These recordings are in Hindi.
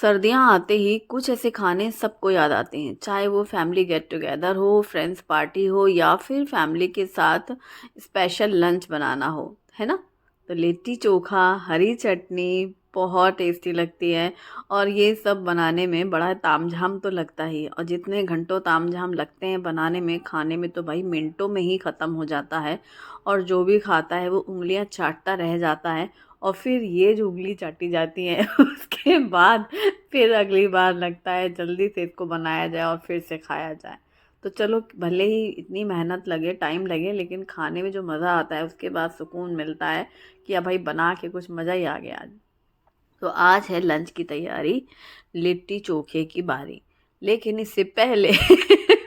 सर्दियाँ आते ही कुछ ऐसे खाने सबको याद आते हैं, चाहे वो फैमिली गेट टुगेदर हो, फ्रेंड्स पार्टी हो या फिर फैमिली के साथ स्पेशल लंच बनाना हो, है ना? तो लिट्टी चोखा, हरी चटनी बहुत टेस्टी लगती है और ये सब बनाने में बड़ा तामझाम तो लगता ही है और जितने घंटों तामझाम लगते हैं बनाने में, खाने में तो भाई मिनटों में ही ख़त्म हो जाता है और जो भी खाता है वो उँगलियाँ चाटता रह जाता है और फिर ये जो उँगली चाटी जाती है उसके बाद फिर अगली बार लगता है जल्दी से इसको बनाया जाए और फिर से खाया जाए। तो चलो भले ही इतनी मेहनत लगे, टाइम लगे, लेकिन खाने में जो मज़ा आता है उसके बाद सुकून मिलता है कि अब भाई बना के कुछ मज़ा ही आ गया आज। तो आज है लंच की तैयारी, लिट्टी चोखे की बारी। लेकिन इससे पहले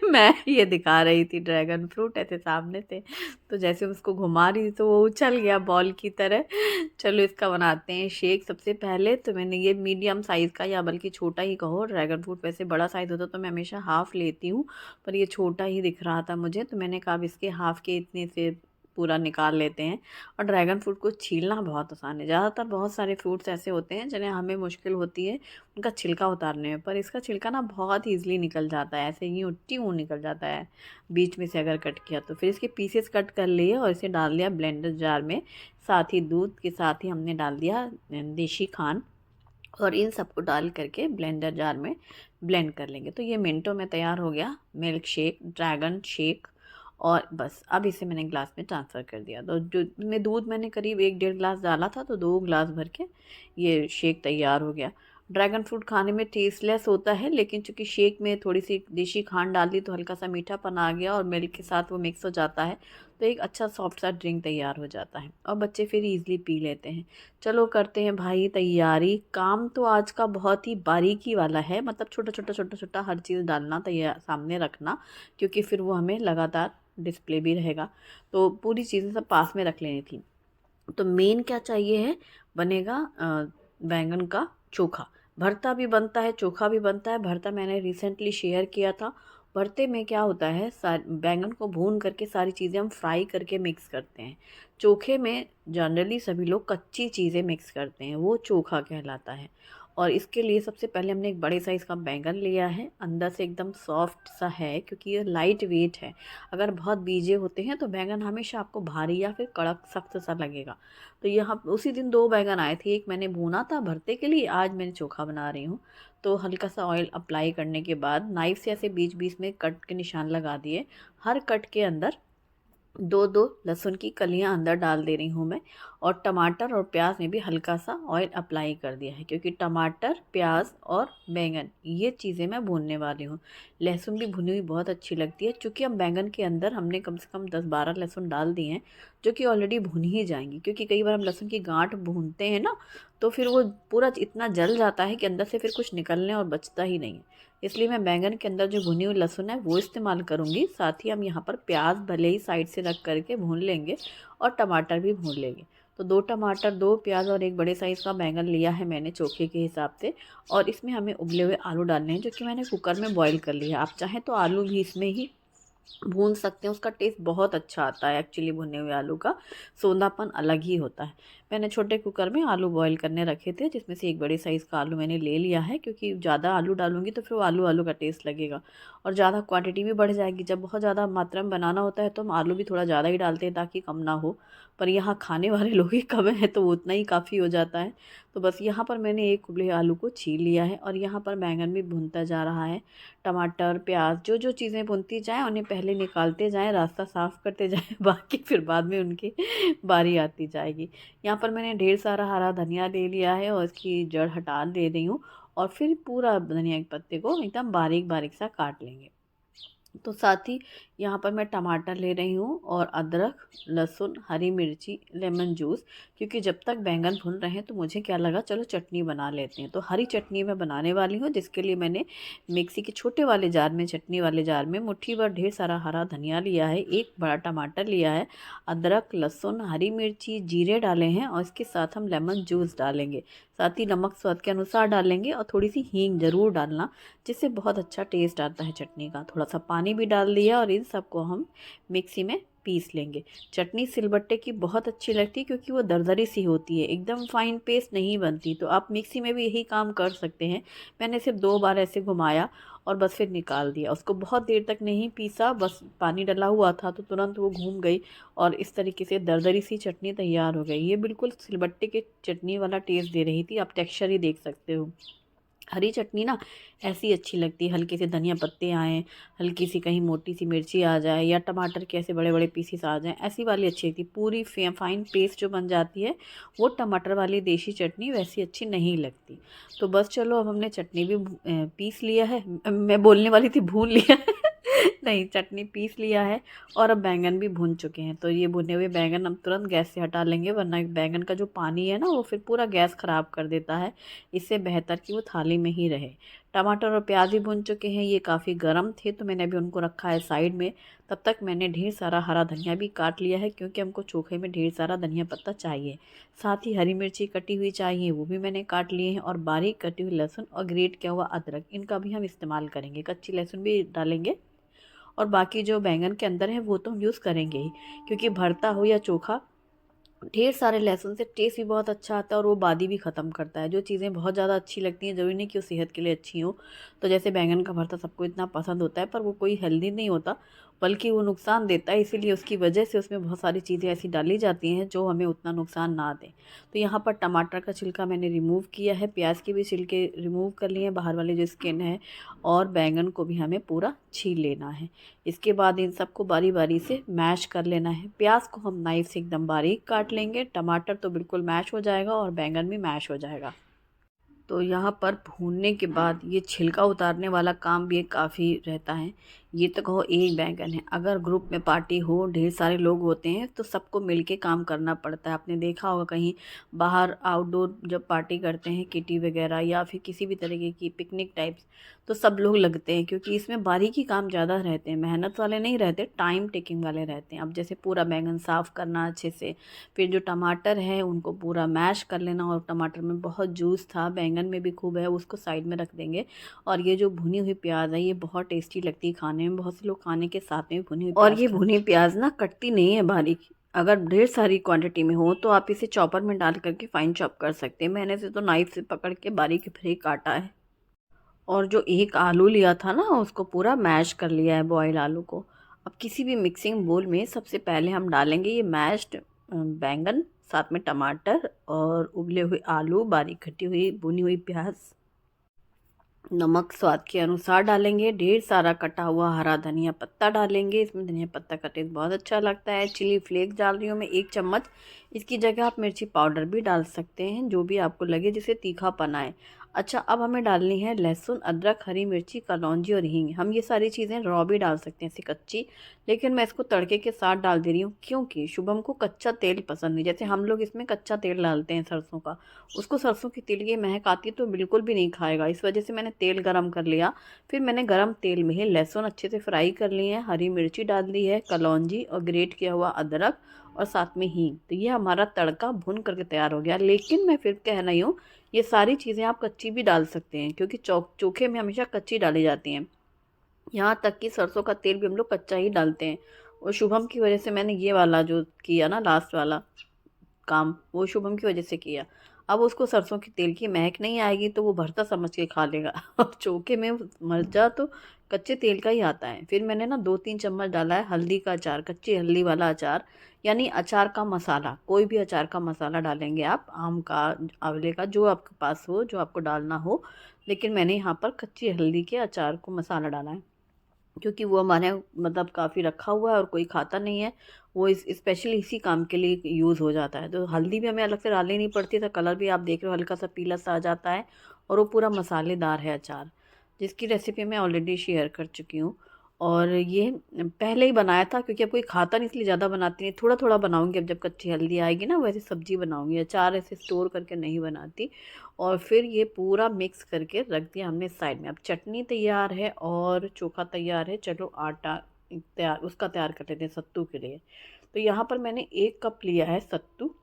मैं ये दिखा रही थी ड्रैगन फ्रूट ऐसे सामने से, तो जैसे उसको घुमा रही थी तो वो उछल गया बॉल की तरह। चलो इसका बनाते हैं शेक। सबसे पहले तो मैंने ये मीडियम साइज़ का या बल्कि छोटा ही कहो, ड्रैगन फ्रूट वैसे बड़ा साइज़ होता तो मैं हमेशा हाफ़ लेती हूँ, पर ये छोटा ही दिख रहा था मुझे तो मैंने कहा अब इसके हाफ़ के इतने से पूरा निकाल लेते हैं। और ड्रैगन फ्रूट को छीलना बहुत आसान है। ज़्यादातर बहुत सारे फ्रूट्स ऐसे होते हैं जिन्हें हमें मुश्किल होती है उनका छिलका उतारने में, पर इसका छिलका ना बहुत ईज़िली निकल जाता है, ऐसे यूँ ट्यूँ निकल जाता है बीच में से अगर कट किया तो। फिर इसके पीसेस कट कर लिए और इसे डाल दिया ब्लेंडर जार में। साथ ही दूध के साथ ही हमने डाल दिया देशी खांड और इन सबको डाल करके ब्लेंडर जार में ब्लेंड कर लेंगे। तो ये मिनटों में तैयार हो गया मिल्क शेक, ड्रैगन शेक। और बस अब इसे मैंने ग्लास में ट्रांसफ़र कर दिया। तो जो में दूध मैंने करीब 1 डेढ़ ग्लास डाला था तो 2 ग्लास भर के ये शेक तैयार हो गया। ड्रैगन फ्रूट खाने में टेस्टलेस होता है, लेकिन चूँकि शेक में थोड़ी सी देशी खांड डाल दी तो हल्का सा मीठापन आ गया और मिल्क के साथ वो मिक्स हो जाता है, तो एक अच्छा सॉफ्ट सा ड्रिंक तैयार हो जाता है और बच्चे फिर ईज़िली पी लेते हैं। चलो करते हैं भाई तैयारी। काम तो आज का बहुत ही बारीकी वाला है, मतलब छोटा-छोटा हर चीज़ डालना तैयार सामने रखना, क्योंकि फिर वो हमें लगातार डिस्प्ले भी रहेगा। तो पूरी चीज़ें सब पास में रख लेनी थी। तो मेन क्या चाहिए है, बनेगा बैंगन का चोखा। भरता भी बनता है, चोखा भी बनता है। भरता मैंने रिसेंटली शेयर किया था। भरते में क्या होता है, बैंगन को भून करके सारी चीज़ें हम फ्राई करके मिक्स करते हैं। चोखे में जनरली सभी लोग कच्ची चीज़ें मिक्स करते हैं, वो चोखा कहलाता है। और इसके लिए सबसे पहले हमने एक बड़े साइज़ का बैंगन लिया है, अंदर से एकदम सॉफ्ट सा है क्योंकि ये लाइट वेट है। अगर बहुत बीजे होते हैं तो बैंगन हमेशा आपको भारी या फिर कड़क सख्त सा लगेगा। तो यहाँ उसी दिन 2 बैंगन आए थे, एक मैंने भूना था भरते के लिए, आज मैंने चोखा बना रही हूँ। तो हल्का सा ऑयल अप्लाई करने के बाद नाइफ़ से ऐसे बीच-बीच में कट के निशान लगा दिए। हर कट के अंदर 2-2 लहसुन की कलियां अंदर डाल दे रही हूँ मैं। और टमाटर और प्याज में भी हल्का सा ऑयल अप्लाई कर दिया है, क्योंकि टमाटर, प्याज और बैंगन ये चीज़ें मैं भूनने वाली हूँ। लहसुन भी भुनी हुई बहुत अच्छी लगती है, क्योंकि हम बैंगन के अंदर हमने कम से कम 10-12 लहसुन डाल दिए हैं, जो कि ऑलरेडी भुन ही जाएंगी। क्योंकि कई बार हम लहसुन की गांठ भूनते हैं ना, तो फिर वो पूरा इतना जल जाता है कि अंदर से फिर कुछ निकलने और बचता ही नहीं है। इसलिए मैं बैंगन के अंदर जो भुनी हुई लहसुन है वो इस्तेमाल करूँगी। साथ ही हम यहाँ पर प्याज भले ही साइड से रख करके भून लेंगे और टमाटर भी भून लेंगे। तो 2 टमाटर, 2 प्याज और एक बड़े साइज़ का बैंगन लिया है मैंने चोखे के हिसाब से। और इसमें हमें उबले हुए आलू डालने हैं, जो कि मैंने कुकर में बॉईल कर लिया है। आप चाहें तो आलू भी इसमें ही भून सकते हैं, उसका टेस्ट बहुत अच्छा आता है। एक्चुअली भुने हुए आलू का सोंधापन अलग ही होता है। मैंने छोटे कुकर में आलू बॉईल करने रखे थे, जिसमें से एक बड़े साइज़ का आलू मैंने ले लिया है, क्योंकि ज़्यादा आलू डालूंगी तो फिर वो आलू आलू का टेस्ट लगेगा और ज़्यादा क्वांटिटी भी बढ़ जाएगी। जब बहुत ज़्यादा मात्रा में बनाना होता है तो हम आलू भी थोड़ा ज़्यादा ही डालते हैं ताकि कम ना हो, पर यहाँ खाने वाले लोग ही कम हैं तो उतना ही काफ़ी हो जाता है। तो बस यहाँ पर मैंने एक उबले आलू को छील लिया है और यहाँ पर बैंगन भी भुनता जा रहा है। टमाटर, प्याज जो चीज़ें भुनती जाएँ उन्हें पहले निकालते जाएँ, रास्ता साफ़ करते जाएँ बाकी फिर बाद में उनकी बारी आती जाएगी। यहाँ पर मैंने ढेर सारा हरा धनिया ले लिया है और इसकी जड़ हटा दे रही हूँ और फिर पूरा धनिया के पत्ते को एकदम बारीक-बारीक सा काट लेंगे। तो साथ ही यहाँ पर मैं टमाटर ले रही हूँ और अदरक, लहसुन, हरी मिर्ची, लेमन जूस। क्योंकि जब तक बैंगन भुन रहे हैं तो मुझे क्या लगा चलो चटनी बना लेते हैं। तो हरी चटनी मैं बनाने वाली हूँ, जिसके लिए मैंने मिक्सी के छोटे वाले जार में, चटनी वाले जार में मुट्ठी भर ढेर सारा हरा धनिया लिया है, एक बड़ा टमाटर लिया है, अदरक, लहसुन, हरी मिर्ची, जीरे डाले हैं और इसके साथ हम लेमन जूस डालेंगे। साथ ही नमक स्वाद के अनुसार डालेंगे और थोड़ी सी हींग ज़रूर डालना, जिससे बहुत अच्छा टेस्ट आता है चटनी का। थोड़ा सा पानी भी डाल दिया और इन सबको हम मिक्सी में पीस लेंगे। चटनी सिलबट्टे की बहुत अच्छी लगती है क्योंकि वो दरदरी सी होती है, एकदम फाइन पेस्ट नहीं बनती। तो आप मिक्सी में भी यही काम कर सकते हैं। मैंने सिर्फ 2 बार ऐसे घुमाया और बस फिर निकाल दिया। उसको बहुत देर तक नहीं पीसा, बस पानी डला हुआ था तो तुरंत वो घूम गई और इस तरीके से दरदरी सी चटनी तैयार हो गई। ये बिल्कुल सिलबट्टे के चटनी वाला टेस्ट दे रही थी, आप टेक्सचर ही देख सकते हो। हरी चटनी ना ऐसी अच्छी लगती है, हल्के से धनिया पत्ते आएँ, हल्की सी कहीं मोटी सी मिर्ची आ जाए या टमाटर के ऐसे बड़े बड़े पीसीस आ जाएँ, ऐसी वाली अच्छी लगती है। पूरी फाइन पेस्ट जो बन जाती है वो टमाटर वाली देशी चटनी वैसी अच्छी नहीं लगती। तो बस चलो, अब हमने चटनी भी पीस लिया है, मैं बोलने वाली थी भून लिया है नहीं, चटनी पीस लिया है और अब बैंगन भी भून चुके हैं। तो ये भुने हुए बैंगन हम तुरंत गैस से हटा लेंगे, वरना बैंगन का जो पानी है ना वो फिर पूरा गैस ख़राब कर देता है। इससे बेहतर कि वो थाली में ही रहे। टमाटर और प्याज भी भुन चुके हैं, ये काफ़ी गर्म थे तो मैंने अभी उनको रखा है साइड में। तब तक मैंने ढेर सारा हरा धनिया भी काट लिया है क्योंकि हमको चोखे में ढेर सारा धनिया पत्ता चाहिए। साथ ही हरी मिर्ची कटी हुई चाहिए, वो भी मैंने काट लिए हैं, और बारीक कटी हुई लहसुन और ग्रेट किया हुआ अदरक, इनका भी हम इस्तेमाल करेंगे। कच्ची लहसुन भी डालेंगे और बाकी जो बैंगन के अंदर है वो तो हम यूज़ करेंगे ही, क्योंकि भरता हो या चोखा, ढेर सारे लहसुन से टेस्ट भी बहुत अच्छा आता है और वो बादी भी ख़त्म करता है। जो चीज़ें बहुत ज़्यादा अच्छी लगती हैं ज़रूरी नहीं कि वो सेहत के लिए अच्छी हो। तो जैसे बैंगन का भरता सबको इतना पसंद होता है पर वो कोई हेल्दी नहीं होता, बल्कि वो नुकसान देता है, इसीलिए उसकी वजह से उसमें बहुत सारी चीज़ें ऐसी डाली जाती हैं जो हमें उतना नुकसान ना दें। तो यहाँ पर टमाटर का छिलका मैंने रिमूव किया है, प्याज के भी छिलके रिमूव कर लिए हैं, बाहर वाले जो स्किन है, और बैंगन को भी हमें पूरा छील लेना है। इसके बाद इन सबको बारी बारी से मैश कर लेना है। प्याज को हम नाइफ से एकदम बारीक काट लेंगे, टमाटर तो बिल्कुल मैश हो जाएगा और बैंगन भी मैश हो जाएगा। तो यहाँ पर भूनने के बाद ये छिलका उतारने वाला काम भी एक काफ़ी रहता है। ये तो कहो एक बैंगन है, अगर ग्रुप में पार्टी हो, ढेर सारे लोग होते हैं तो सबको मिलके काम करना पड़ता है। आपने देखा होगा कहीं बाहर आउटडोर जब पार्टी करते हैं, किटी वगैरह या फिर किसी भी तरीके की पिकनिक टाइप्स, तो सब लोग लगते हैं क्योंकि इसमें बारीकी काम ज़्यादा रहते हैं, मेहनत वाले नहीं रहते, टाइम टेकिंग वाले रहते हैं। अब जैसे पूरा बैंगन साफ़ करना अच्छे से, फिर जो टमाटर है उनको पूरा मैश कर लेना, और टमाटर में बहुत जूस था, बैंगन में भी खूब है, उसको साइड में रख देंगे। और ये जो भुनी हुई प्याज है ये बहुत टेस्टी लगती है खाने में, बहुत से लोग खाने के साथ में भुनी हुई और ये भुनी प्याज ना कटती नहीं है बारीक। अगर ढेर सारी क्वांटिटी में हो तो आप इसे चॉपर में डाल करके फाइन चॉप कर सकते हैं। मैंने से तो नाइफ से पकड़ के बारीक बारीक काटा है। और जो एक आलू लिया था ना उसको पूरा मैश कर लिया है, बॉयल आलू को। अब किसी भी मिक्सिंग बोल में सबसे पहले हम डालेंगे ये मैश्ड बैंगन, साथ में टमाटर और उबले हुए आलू, बारीक कटी हुई भुनी हुई प्याज, नमक स्वाद के अनुसार डालेंगे, ढेर सारा कटा हुआ हरा धनिया पत्ता डालेंगे, इसमें धनिया पत्ता का टेस्ट बहुत अच्छा लगता है। चिली फ्लेक्स डाल रही हूँ मैं 1 चम्मच, इसकी जगह आप मिर्ची पाउडर भी डाल सकते हैं, जो भी आपको लगे जिसे तीखापन आए। अच्छा, अब हमें डालनी है लहसुन, अदरक, हरी मिर्ची, कलौंजी और हींग। हम ये सारी चीज़ें रॉ भी डाल सकते हैं ऐसी कच्ची, लेकिन मैं इसको तड़के के साथ डाल दे रही हूँ क्योंकि शुभम को कच्चा तेल पसंद नहीं। जैसे हम लोग इसमें कच्चा तेल डालते हैं सरसों का, उसको सरसों की तेल की महक आती है तो बिल्कुल भी नहीं खाएगा। इस वजह से मैंने तेल गरम कर लिया, फिर मैंने गरम तेल में ही लहसुन अच्छे से फ्राई कर लिए हैं, हरी मिर्ची डाल दी है, कलौंजी और ग्रेट किया हुआ अदरक और साथ में हींग। तो ये हमारा तड़का भुन करके तैयार हो गया। लेकिन मैं फिर कह रही हूँ ये सारी चीज़ें आप कच्ची भी डाल सकते हैं क्योंकि चोखे में हमेशा कच्ची डाली जाती हैं। यहाँ तक कि सरसों का तेल भी हम लोग कच्चा ही डालते हैं। और शुभम की वजह से मैंने ये वाला जो किया ना लास्ट वाला काम, वो शुभम की वजह से किया। अब उसको सरसों के तेल की महक नहीं आएगी तो वो भरता समझ के खा लेगा और चोखे में मर्चा तो कच्चे तेल का ही आता है। फिर मैंने ना 2-3 चम्मच डाला है हल्दी का अचार, कच्ची हल्दी वाला अचार, यानी अचार का मसाला। कोई भी अचार का मसाला डालेंगे आप, आम का, आंवले का, जो आपके पास हो, जो आपको डालना हो। लेकिन मैंने यहाँ पर कच्ची हल्दी के अचार को मसाला डाला है क्योंकि वो हमारे मतलब काफ़ी रखा हुआ है और कोई खाता नहीं है, वो इस स्पेशली इसी काम के लिए यूज़ हो जाता है। तो हल्दी भी हमें अलग से डालनी नहीं पड़ती, तो कलर भी आप देख रहे हो हल्का सा पीला सा आ जाता है और वो पूरा मसालेदार है अचार, जिसकी रेसिपी मैं ऑलरेडी शेयर कर चुकी हूँ। और ये पहले ही बनाया था क्योंकि अब कोई खाता नहीं इसलिए ज़्यादा बनाती नहीं, थोड़ा थोड़ा बनाऊंगी। अब जब कच्ची हल्दी आएगी ना वैसे सब्जी बनाऊंगी, अचार ऐसे स्टोर करके नहीं बनाती। और फिर ये पूरा मिक्स करके रख दिया हमने साइड में। अब चटनी तैयार है और चोखा तैयार है, चलो आटा तैयार उसका तैयार कर लेते हैं सत्तू के लिए। तो यहाँ पर मैंने 1 कप लिया है सत्तू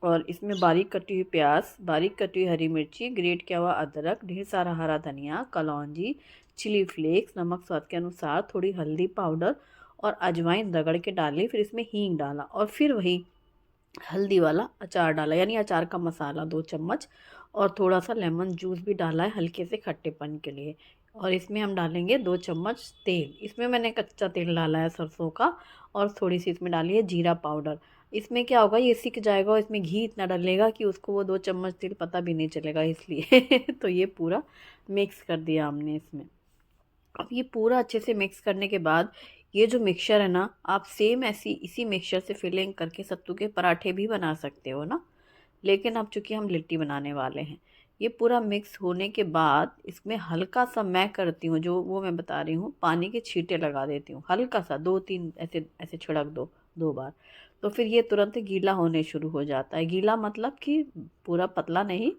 और इसमें बारीक कटी हुई प्याज, बारीक कटी हुई हरी मिर्ची, ग्रेट किया हुआ अदरक, ढेर सारा हरा धनिया, कलौंजी, चिली फ्लेक्स, नमक स्वाद के अनुसार, थोड़ी हल्दी पाउडर और अजवाइन रगड़ के डाली, फिर इसमें हींग डाला और फिर वही हल्दी वाला अचार डाला, यानी अचार का मसाला 2 चम्मच, और थोड़ा सा लेमन जूस भी डाला है हल्के से खट्टेपन के लिए। और इसमें हम डालेंगे 2 चम्मच तेल, इसमें मैंने कच्चा तेल डाला है सरसों का, और थोड़ी सी इसमें डाली है जीरा पाउडर। इसमें क्या होगा, ये सीख जाएगा और इसमें घी इतना डलेगा कि उसको वो 2 चम्मच तेल पता भी नहीं चलेगा, इसलिए तो ये पूरा मिक्स कर दिया हमने इसमें। अब ये पूरा अच्छे से मिक्स करने के बाद ये जो मिक्सचर है ना, आप सेम ऐसी इसी मिक्सचर से फिलिंग करके सत्तू के पराठे भी बना सकते हो ना, लेकिन अब चूंकि हम लिट्टी बनाने वाले हैं। ये पूरा मिक्स होने के बाद इसमें हल्का सा मैं करती हूँ जो वो मैं बता रही हूँ, पानी के छींटे लगा देती हूँ, हल्का सा 2-3 ऐसे ऐसे छिड़क दो 2 बार। तो फिर ये तुरंत गीला होने शुरू हो जाता है, गीला मतलब कि पूरा पतला नहीं,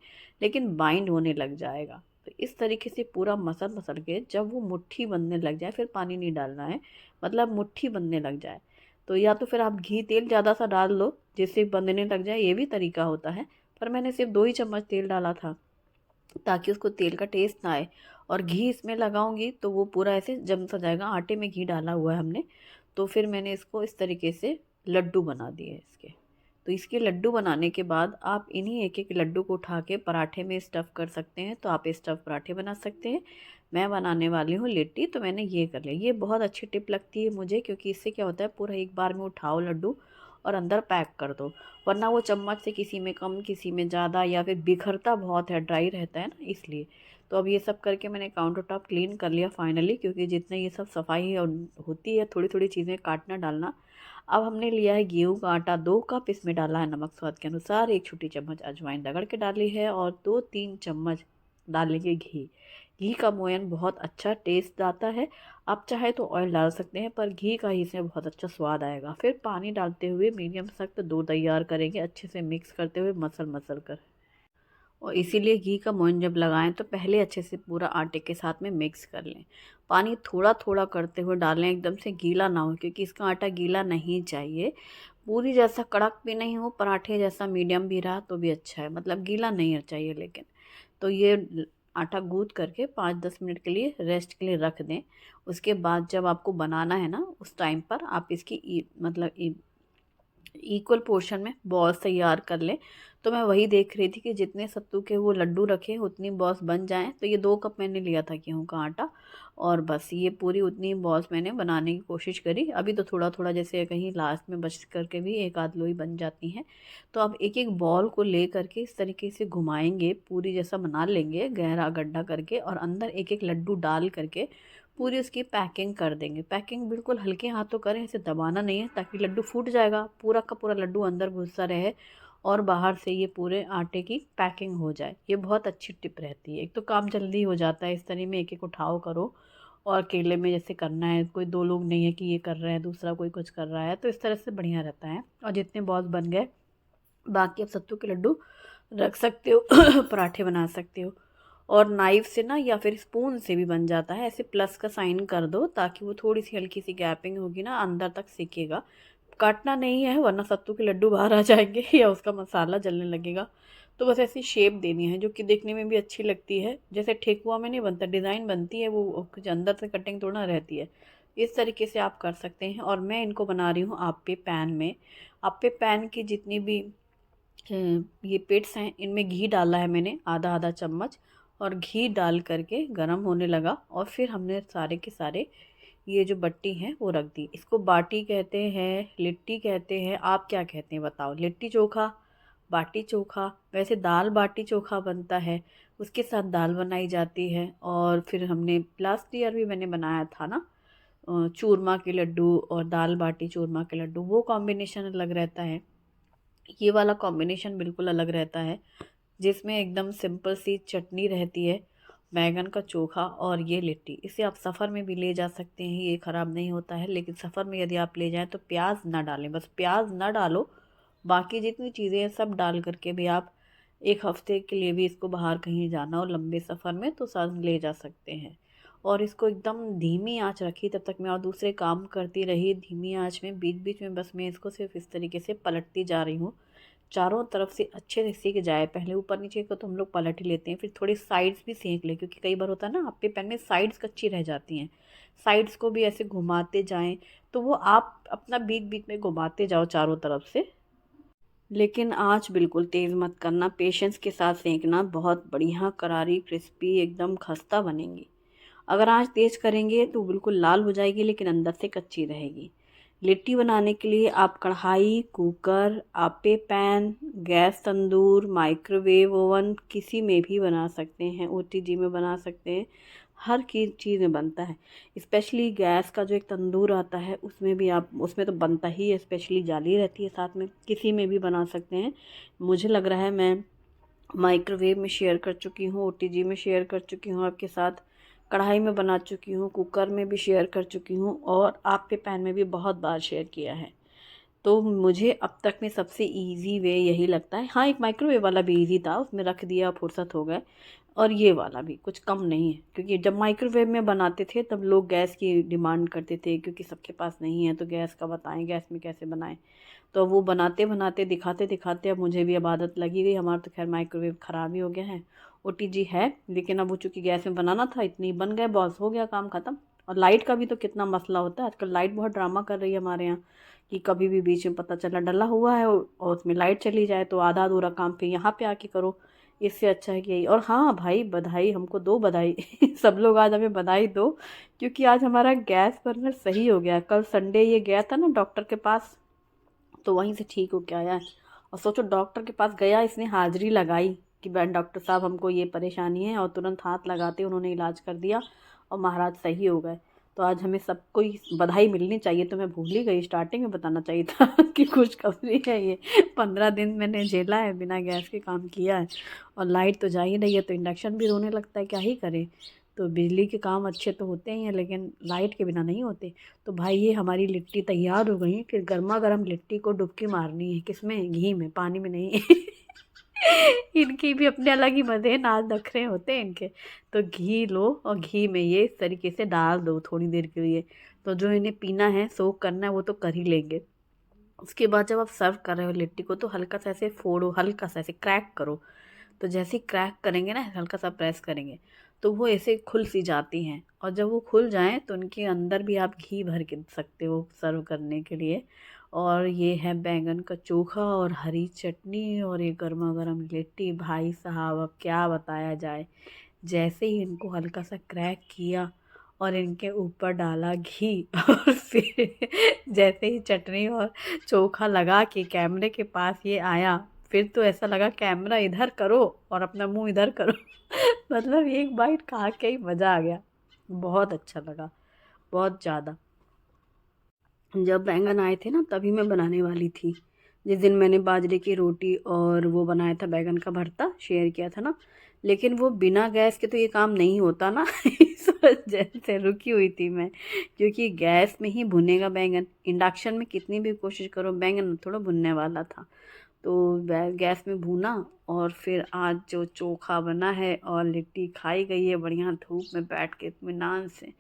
लेकिन बाइंड होने लग जाएगा। तो इस तरीके से पूरा मसल मसल के जब वो मुट्ठी बनने लग जाए, फिर पानी नहीं डालना है, मतलब मुट्ठी बनने लग जाए, तो या तो फिर आप घी तेल ज़्यादा सा डाल लो जिससे बंधने लग जाए, ये भी तरीका होता है। पर मैंने सिर्फ 2 ही चम्मच तेल डाला था ताकि उसको तेल का टेस्ट ना आए, और घी इसमें लगाऊंगी तो वो पूरा ऐसे जम सा जाएगा, आटे में घी डाला हुआ है हमने। तो फिर मैंने इसको इस तरीके से लड्डू बना दिए इसके। तो इसके लड्डू बनाने के बाद आप इन्हीं एक एक लड्डू को उठा के पराठे में स्टफ़ कर सकते हैं, तो आप स्टफ़ पराठे बना सकते हैं। मैं बनाने वाली हूँ लिट्टी, तो मैंने ये कर लिया। ये बहुत अच्छी टिप लगती है मुझे, क्योंकि इससे क्या होता है, पूरा एक बार में उठाओ लड्डू और अंदर पैक कर दो, वरना वो चम्मच से किसी में कम किसी में ज़्यादा, या फिर बिखरता बहुत है, ड्राई रहता है ना, इसलिए। तो अब ये सब करके मैंने काउंटर टॉप क्लीन कर लिया फाइनली, क्योंकि जितने ये सब सफाई होती है, थोड़ी थोड़ी चीज़ें काटना डालना। अब हमने लिया है गेहूं का आटा 2 कप, इसमें डाला है नमक स्वाद के अनुसार, 1 छोटी चम्मच अजवाइन रगड़ के डाली है, और 2-3 चम्मच डालेंगे घी। घी का मोयन बहुत अच्छा टेस्ट आता है। आप चाहे तो ऑयल डाल सकते हैं, पर घी का ही इसमें बहुत अच्छा स्वाद आएगा। फिर पानी डालते हुए मीडियम सख्त डो तैयार करेंगे, अच्छे से मिक्स करते हुए मसल मसल कर। और इसीलिए घी का मोयन जब लगाएं तो पहले अच्छे से पूरा आटे के साथ में मिक्स कर लें। पानी थोड़ा थोड़ा करते हुए डालें, एकदम से गीला ना हो, क्योंकि इसका आटा गीला नहीं चाहिए। पूरी जैसा कड़क भी नहीं हो, पराठे जैसा मीडियम भी रहा तो भी अच्छा है, मतलब गीला नहीं चाहिए लेकिन। तो ये आटा गूंथ करके 5-10 मिनट के लिए रेस्ट के लिए रख दें। उसके बाद जब आपको बनाना है ना, उस टाइम पर आप इसकी मतलब इक्वल पोर्शन में बॉल्स तैयार कर लें। तो मैं वही देख रही थी कि जितने सत्तू के वो लड्डू रखे उतनी बॉल्स बन जाएं। तो ये 2 कप मैंने लिया था गेहूं का आटा, और बस ये पूरी उतनी बॉल्स मैंने बनाने की कोशिश करी। अभी तो थोड़ा थोड़ा जैसे कहीं लास्ट में बच करके भी एक आध लोई बन जाती हैं। तो अब एक एक बॉल को ले करके इस तरीके से घुमाएंगे, पूरी जैसा बना लेंगे गहरा गड्ढा करके, और अंदर एक एक लड्डू डाल करके पूरी उसकी पैकिंग कर देंगे। पैकिंग बिल्कुल हल्के हाथों करें, इसे दबाना नहीं है, ताकि लड्डू फूट जाएगा, पूरा का पूरा लड्डू अंदर घुसता रहे और बाहर से ये पूरे आटे की पैकिंग हो जाए। ये बहुत अच्छी टिप रहती है। एक तो काम जल्दी हो जाता है, इस तरह में एक एक उठाओ करो, और अकेले में जैसे करना है, कोई 2 लोग नहीं है कि ये कर रहे हैं दूसरा कोई कुछ कर रहा है, तो इस तरह से बढ़िया रहता है। और जितने बॉल्स बन गए, बाकी अब सत्तू के लड्डू रख सकते हो पराठे बना सकते हो। और नाइफ से ना, या फिर स्पून से भी बन जाता है, ऐसे प्लस का साइन कर दो ताकि वो थोड़ी सी हल्की सी गैपिंग होगी ना, अंदर तक सिकेगा। काटना नहीं है, वरना सत्तू के लड्डू बाहर आ जाएंगे या उसका मसाला जलने लगेगा। तो बस ऐसी शेप देनी है जो कि देखने में भी अच्छी लगती है, जैसे ठेकुआ में नहीं बनता, डिज़ाइन बनती है वो, कुछ अंदर से कटिंग थोड़ा रहती है। इस तरीके से आप कर सकते हैं। और मैं इनको बना रही हूँ आप्पे पैन में। आप्पे पैन की जितनी भी ये पेट्स हैं, इनमें घी डाला है मैंने आधा आधा चम्मच, और घी डाल करके गरम होने लगा, और फिर हमने सारे के सारे ये जो बट्टी हैं वो रख दी। इसको बाटी कहते हैं, लिट्टी कहते हैं, आप क्या कहते हैं बताओ? लिट्टी चोखा, बाटी चोखा। वैसे दाल बाटी चोखा बनता है, उसके साथ दाल बनाई जाती है। और फिर हमने लास्ट ईयर भी मैंने बनाया था ना, चूरमा के लड्डू और दाल बाटी चूरमा के लड्डू, वो कॉम्बिनेशन अलग रहता है। ये वाला कॉम्बिनेशन बिल्कुल अलग रहता है, जिसमें एकदम सिंपल सी चटनी रहती है, बैंगन का चोखा और ये लिट्टी। इसे आप सफ़र में भी ले जा सकते हैं, ये ख़राब नहीं होता है। लेकिन सफ़र में यदि आप ले जाएं तो प्याज ना डालें, बस प्याज ना डालो, बाकी जितनी चीज़ें हैं सब डाल करके भी आप 1 हफ्ते के लिए भी इसको बाहर कहीं जाना हो लंबे सफ़र में तो साथ ले जा सकते हैं। और इसको एकदम धीमी आंच रखी तब तक मैं और दूसरे काम करती रही धीमी आंच में। बीच बीच में बस मैं इसको सिर्फ इस तरीके से पलटती जा रही हूँ चारों तरफ से अच्छे से सेक जाए, पहले ऊपर नीचे को तो हम लोग पलट ही लेते हैं, फिर थोड़ी साइड्स भी सेक ले, क्योंकि कई बार होता है ना आपके पैन में साइड्स कच्ची रह जाती हैं। साइड्स को भी ऐसे घुमाते जाएं, तो वो आप अपना बीच बीच में घुमाते जाओ चारों तरफ से। लेकिन आँच बिल्कुल तेज़ मत करना, पेशेंस के साथ सेंकना, बहुत बढ़िया करारी क्रिस्पी एकदम खस्ता बनेंगी। अगर आँच तेज़ करेंगे तो बिल्कुल लाल हो जाएगी, लेकिन अंदर से कच्ची रहेगी। लिट्टी बनाने के लिए आप कढ़ाई, कुकर, आपे पैन, गैस तंदूर, माइक्रोवेव ओवन किसी में भी बना सकते हैं, ओटीजी में बना सकते हैं, हर की चीज़ में बनता है। स्पेशली गैस का जो एक तंदूर आता है उसमें भी आप, उसमें तो बनता ही है, स्पेशली जाली रहती है साथ में, किसी में भी बना सकते हैं। मुझे लग रहा है मैं माइक्रोवेव में शेयर कर चुकी हूँ, ओटीजी में शेयर कर चुकी हूँ आपके साथ, कढ़ाई में बना चुकी हूँ, कुकर में भी शेयर कर चुकी हूँ, और आपके पैन में भी बहुत बार शेयर किया है। तो मुझे अब तक में सबसे इजी वे यही लगता है। हाँ, एक माइक्रोवेव वाला भी इजी था, उसमें रख दिया फुर्सत हो गए, और ये वाला भी कुछ कम नहीं है, क्योंकि जब माइक्रोवेव में बनाते थे तब लोग गैस की डिमांड करते थे, क्योंकि सबके पास नहीं है तो गैस का बताएं, गैस में कैसे बनाएं। तो वो बनाते बनाते दिखाते दिखाते अब मुझे भी अब आदत लगी गई। हमारा तो खैर माइक्रोवेव ख़राब ही हो गया है, ओटीजी है, लेकिन अब वो चूँकि गैस में बनाना था, इतनी बन गए, बॉस हो गया, काम ख़त्म। और लाइट का भी तो कितना मसला होता है आजकल, लाइट बहुत ड्रामा कर रही है हमारे यहाँ, कि कभी भी बीच में पता चला डला हुआ है और उसमें लाइट चली जाए तो आधा अधूरा काम फिर यहाँ पे आके करो। इससे अच्छा है कि यही। और हाँ भाई, बधाई हमको दो, बधाई सब लोग आज हमें बधाई दो, क्योंकि आज हमारा गैस बर्नर सही हो गया। कल संडे ये गया था ना डॉक्टर के पास, तो वहीं से ठीक हो के आया है। और सोचो, डॉक्टर के पास गया, इसने हाजिरी लगाई कि डॉक्टर साहब हमको ये परेशानी है, और तुरंत हाथ लगाते उन्होंने इलाज कर दिया और महाराज सही हो गए। तो आज हमें सबको ही बधाई मिलनी चाहिए। तो मैं भूल ही गई, स्टार्टिंग में बताना चाहिए था कि खुशखबरी है ये। 15 दिन मैंने झेला है, बिना गैस के काम किया है, और लाइट तो जा ही नहीं है, तो इंडक्शन भी रोने लगता है, क्या ही करें। तो बिजली के काम अच्छे तो होते ही हैं, लेकिन लाइट के बिना नहीं होते। तो भाई ये हमारी लिट्टी तैयार हो गई। फिर गर्मा गर्म लिट्टी को डुबकी मारनी है, किसमें? घी में, पानी में नहीं। इनकी भी अपने अलग ही मज़े, नाज नखरे होते हैं इनके। तो घी लो और घी में ये इस तरीके से डाल दो थोड़ी देर के लिए। तो जो इन्हें पीना है, सोक करना है, वो तो कर ही लेंगे। उसके बाद जब आप सर्व कर रहे हो लिट्टी को, तो हल्का सा ऐसे फोड़ो, हल्का सा ऐसे क्रैक करो। तो जैसे ही क्रैक करेंगे ना, हल्का सा प्रेस करेंगे, तो वो ऐसे खुल सी जाती हैं। और जब वो खुल जाएं तो उनके अंदर भी आप घी भर के सकते हो सर्व करने के लिए। और ये है बैंगन का चोखा और हरी चटनी और ये गर्मा गर्म लिट्टी। भाई साहब अब क्या बताया जाए। जैसे ही इनको हल्का सा क्रैक किया और इनके ऊपर डाला घी और फिर जैसे ही चटनी और चोखा लगा के कैमरे के पास ये आया, फिर तो ऐसा लगा कैमरा इधर करो और अपना मुंह इधर करो। मतलब एक बाइट खा के ही मज़ा आ गया, बहुत अच्छा लगा, बहुत ज़्यादा। जब बैंगन आए थे ना, तभी मैं बनाने वाली थी, जिस दिन मैंने बाजरे की रोटी और वो बनाया था बैंगन का भरता, शेयर किया था ना। लेकिन वो बिना गैस के तो ये काम नहीं होता ना। इस वजह से रुकी हुई थी मैं, क्योंकि गैस में ही भुनेगा बैंगन, इंडक्शन में कितनी भी कोशिश करो बैंगन थोड़ा भुनने वाला था। तो गैस में भूना, और फिर आज जो चोखा बना है और लिट्टी खाई गई है बढ़िया धूप में बैठ के इत्मीनान से,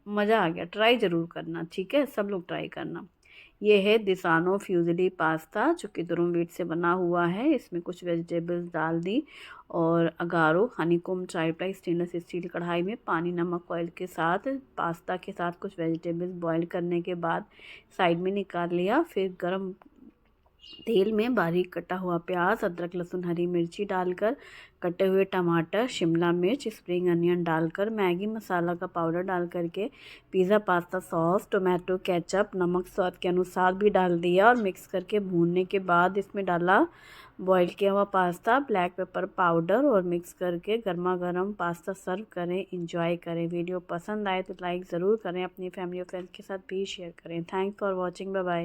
मज़ा आ गया। ट्राई ज़रूर करना, ठीक है, सब लोग ट्राई करना। ये है दिसानो फ्यूजली पास्ता, जो कि दुरुम व्हीट से बना हुआ है। इसमें कुछ वेजिटेबल्स डाल दी, और Agaro honeycomb tri-ply stainless steel कढ़ाई में पानी नमक ऑयल के साथ पास्ता के साथ कुछ वेजिटेबल्स बॉईल करने के बाद साइड में निकाल लिया। फिर गरम तेल में बारीक कटा हुआ प्याज, अदरक लहसुन हरी मिर्ची डालकर, कटे हुए टमाटर, शिमला मिर्च, स्प्रिंग अनियन डालकर, मैगी मसाला का पाउडर डाल करके, pizza pasta sauce, tomato ketchup, नमक स्वाद के अनुसार भी डाल दिया, और मिक्स करके भूनने के बाद इसमें डाला बॉईल किया हुआ पास्ता, ब्लैक पेपर पाउडर, और मिक्स करके गर्मा गर्म पास्ता सर्व करें, इंजॉय करें। वीडियो पसंद आए तो लाइक ज़रूर करें, अपनी फैमिली और फ्रेंड्स के साथ भी शेयर करें। Thanks for watching, bye bye.